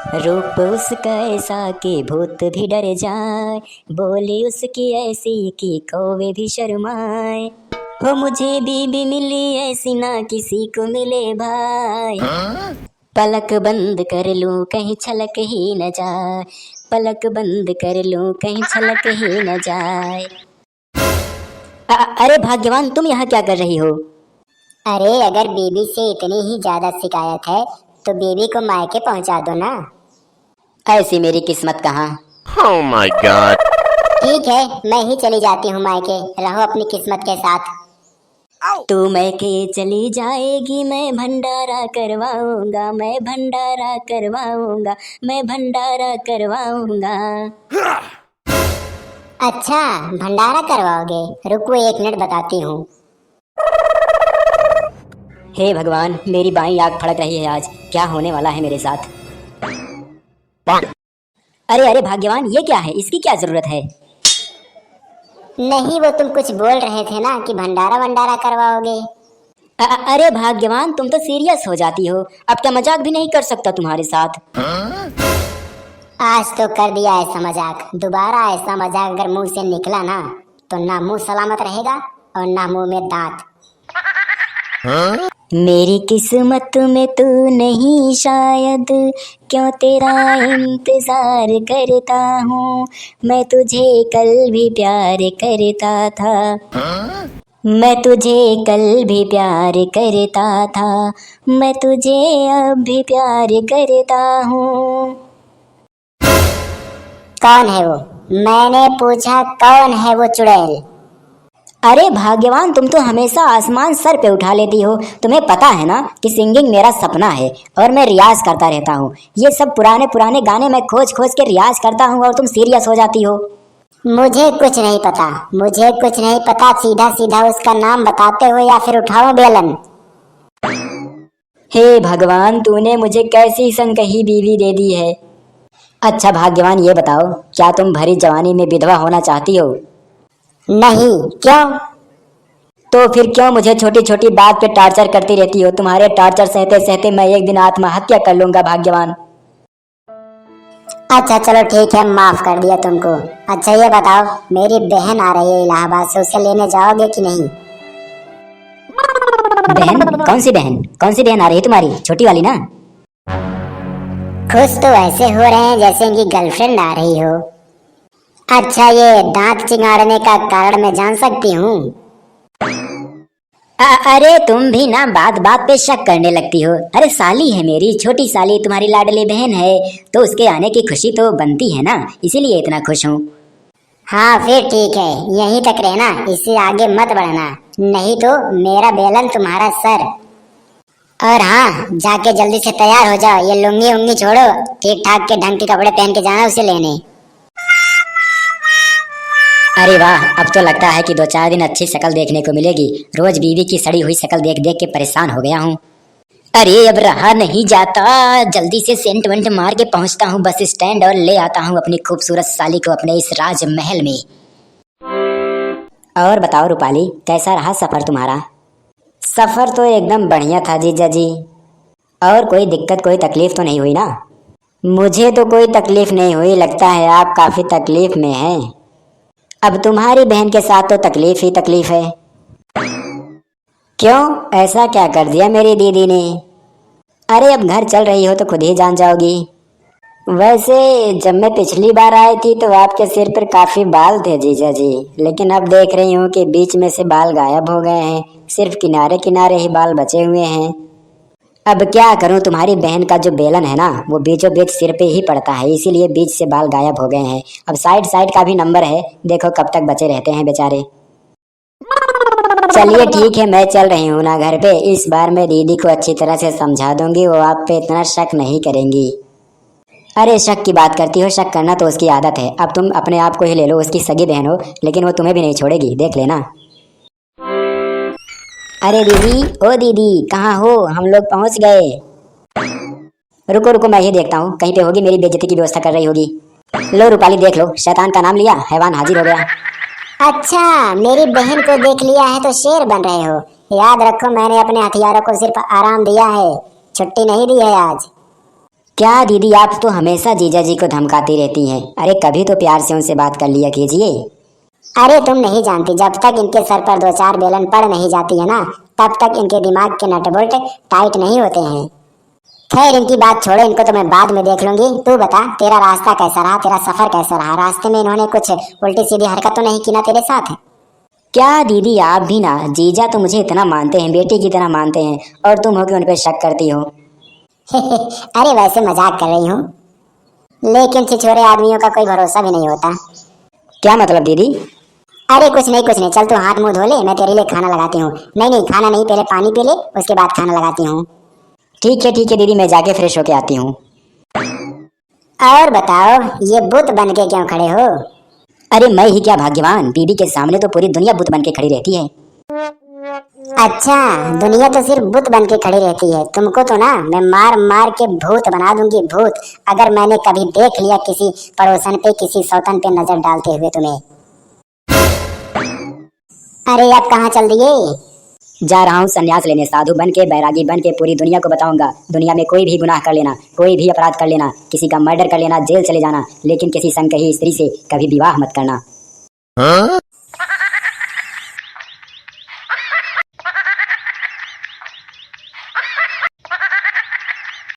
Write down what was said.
रूप उसका ऐसा कि भूत भी डर जाए, बोली उसकी ऐसी कि कौवे भी शर्माए। हो मुझे बीबी मिली ऐसी ना किसी को मिले भाई। पलक बंद कर लूं कहीं छलक ही न जाए, पलक बंद कर लूं कहीं छलक ही न जाए। अरे भाग्यवान, तुम यहाँ क्या कर रही हो? अरे अगर बीबी से इतनी ही ज्यादा शिकायत है तो बीबी को मायके पहुंचा दो ना। ऐसी मेरी किस्मत कहाँ। Oh my god. ठीक है, मैं ही चली जाती हूँ मायके, रहो अपनी किस्मत के साथ। तू मैके चली जाएगी मैं भंडारा करवाऊंगा, मैं भंडारा करवाऊंगा, मैं भंडारा करवाऊंगा। अच्छा, भंडारा करवाओगे? रुको 1 मिनट बताती हूँ। हे भगवान, मेरी बाईं आंख फड़क रही है आज, क्या होने वाला है मेरे साथ? अरे अरे भाग्यवान, ये क्या है? इसकी क्या जरूरत है? नहीं, वो तुम कुछ बोल रहे थे ना कि भंडारा वंडारा करवाओगे। अरे भाग्यवान, तुम तो सीरियस हो जाती हो, अब क्या मजाक भी नहीं कर सकता तुम्हारे साथ। आज तो कर दिया ऐसा मजाक, दोबारा ऐसा मजाक अगर मुंह से निकला ना तो ना मुंह सलामत रहेगा और ना मुंह में दांत। मेरी किस्मत में तू नहीं शायद, क्यों तेरा इंतजार करता हूँ। मैं तुझे कल भी प्यार करता था, मैं तुझे कल भी प्यार करता था, मैं तुझे अब भी प्यार करता हूँ। कौन है वो? मैंने पूछा कौन है वो चुड़ैल? अरे भाग्यवान, तुम तो हमेशा आसमान सर पे उठा लेती हो। तुम्हें पता है ना कि सिंगिंग मेरा सपना है और मैं रियाज करता रहता हूँ। ये सब पुराने पुराने गाने मैं खोज खोज के रियाज करता हूँ और तुम सीरियस हो जाती हो। मुझे कुछ नहीं पता, मुझे कुछ नहीं पता। सीधा सीधा उसका नाम बताते हो या फिर उठाओ बेलन। हे भगवान, तूने मुझे कैसी संकही बीवी दे दी है। अच्छा भाग्यवान, ये बताओ, क्या तुम भरी जवानी में विधवा होना चाहती हो? नहीं। क्यों? तो फिर क्यों मुझे छोटी छोटी बात पे टॉर्चर करती रहती हो? तुम्हारे टॉर्चर सहते सहते मैं एक दिन आत्महत्या कर लूंगा भाग्यवान। अच्छा चलो ठीक है, माफ कर दिया तुमको। अच्छा ये बताओ, मेरी बहन आ रही है इलाहाबाद से, उसे लेने जाओगे कि नहीं? बहन? कौन सी बहन? कौन सी बहन आ रही है तुम्हारी? छोटी वाली ना? खुश तो ऐसे हो रहे हैं जैसे इनकी गर्लफ्रेंड आ रही हो। अच्छा, ये दांत चिंगाड़ने का कारण मैं जान सकती हूँ? अरे तुम भी ना बात बात पे शक करने लगती हो। अरे साली है मेरी, छोटी साली, तुम्हारी लाडली बहन है, तो उसके आने की खुशी तो बनती है ना, इसीलिए इतना खुश हूँ। हाँ फिर ठीक है, यहीं तक रहना, इससे आगे मत बढ़ना, नहीं तो मेरा बेलन तुम्हारा सर। और हाँ, जाके जल्दी से तैयार हो जाओ, ये लुंगी उंगी छोड़ो, ठीक ठाक के ढंग के कपड़े पहन के जाना उसे लेने। अरे वाह, अब तो लगता है कि 2-4 दिन अच्छी शक्ल देखने को मिलेगी। रोज बीवी की सड़ी हुई शक्ल देख देख के परेशान हो गया हूँ। अरे अब रहा नहीं जाता, जल्दी से सेंट वेंट मार के पहुँचता हूँ बस स्टैंड और ले आता हूँ अपनी खूबसूरत साली को अपने इस राजमहल में। और बताओ रूपाली, कैसा रहा सफर तुम्हारा? सफर तो एकदम बढ़िया था जीजा जी। और कोई दिक्कत कोई तकलीफ तो नहीं हुई ना? मुझे तो कोई तकलीफ नहीं हुई, लगता है आप काफी तकलीफ में हैं। अब तुम्हारी बहन के साथ तो तकलीफ ही तकलीफ है। क्यों, ऐसा क्या कर दिया मेरी दीदी ने? अरे अब घर चल रही हो तो खुद ही जान जाओगी। वैसे जब मैं पिछली बार आई थी तो आपके सिर पर काफी बाल थे जीजा जी, लेकिन अब देख रही हूँ कि बीच में से बाल गायब हो गए हैं, सिर्फ किनारे किनारे ही बाल बचे हुए हैं। अब क्या करूं, तुम्हारी बहन का जो बेलन है ना, वो बीचों बीच सिर पे ही पड़ता है, इसीलिए बीच से बाल गायब हो गए हैं। अब साइड साइड का भी नंबर है, देखो कब तक बचे रहते हैं बेचारे। चलिए ठीक है, मैं चल रही हूँ ना घर पे। इस बार मैं दीदी को अच्छी तरह से समझा दूंगी, वो आप पे इतना शक नहीं करेंगी। अरे शक की बात करती हो, शक करना तो उसकी आदत है। अब तुम अपने आप को ही ले लो, उसकी सगी बहन हो, लेकिन वो तुम्हें भी नहीं छोड़ेगी, देख लेना। अरे दीदी, ओ दीदी, कहाँ हो? हम लोग पहुंच गए। रुको रुको, मैं ही देखता हूँ, कहीं पे होगी मेरी बेइज्जती की व्यवस्था कर रही होगी। लो रूपाली, देख लो, शैतान का नाम लिया, हैवान हाजिर हो गया। अच्छा, मेरी बहन को देख लिया है तो शेर बन रहे हो। याद रखो, मैंने अपने हथियारों को सिर्फ आराम दिया है, छुट्टी नहीं दी है आज। क्या दीदी, आप तो हमेशा जीजा जी को धमकाती रहती हैं। अरे कभी तो प्यार से उनसे बात कर लिया कीजिए। अरे तुम नहीं जानती, जब तक इनके सर पर दो चार बेलन पड़ नहीं जाती है ना, तब तक इनके दिमाग के नट बोल्ट टाइट नहीं होते हैं। खैर इनकी बात छोड़ो, इनको तो मैं बाद में देख लूंगी। तू बता, तेरा रास्ता कैसा रहा, तेरा सफर कैसा रहा? रास्ते में इन्होंने कुछ उल्टी सीधी हरकत तो नहीं की ना तेरे साथ? क्या दीदी, आप भी ना, जीजा तो मुझे इतना मानते हैं, बेटी की तरह मानते हैं, और तुम हो कि उन पर शक करती हो। अरे वैसे मजाक कर रही हूँ, लेकिन छिछोरे आदमियों का कोई भरोसा भी नहीं होता। क्या मतलब दीदी? अरे कुछ नहीं कुछ नहीं, चल तू हाथ मुंह धो ले, मैं तेरे लिए खाना लगाती हूँ। नहीं नहीं, खाना नहीं, पहले पानी पी ले, उसके बाद खाना लगाती हूँ। ठीक है दीदी, मैं जाके फ्रेश होके आती हूँ। और बताओ, ये बुत बन के क्यों खड़े हो? अरे मैं ही क्या भाग्यवान, दीदी के सामने तो पूरी दुनिया बुत बन के खड़ी रहती है। अच्छा, दुनिया तो सिर्फ बुत बन के खड़ी रहती है। तुमको तो ना मैं मार मार के भूत बना दूंगी, भूत। अगर मैंने कभी देख लिया किसी पड़ोसन पे, किसी सौतन पे नजर डालते हुए तुम्हें। अरे अब कहाँ चल दिए? जा रहा हूँ संन्यास लेने, साधु बन के, बैरागी बन के पूरी दुनिया को बताऊंगा। दुनिया में कोई भी गुनाह कर लेना, कोई भी अपराध कर लेना, किसी का मर्डर कर लेना, जेल चले जाना, लेकिन किसी संग कही स्त्री से कभी विवाह मत करना।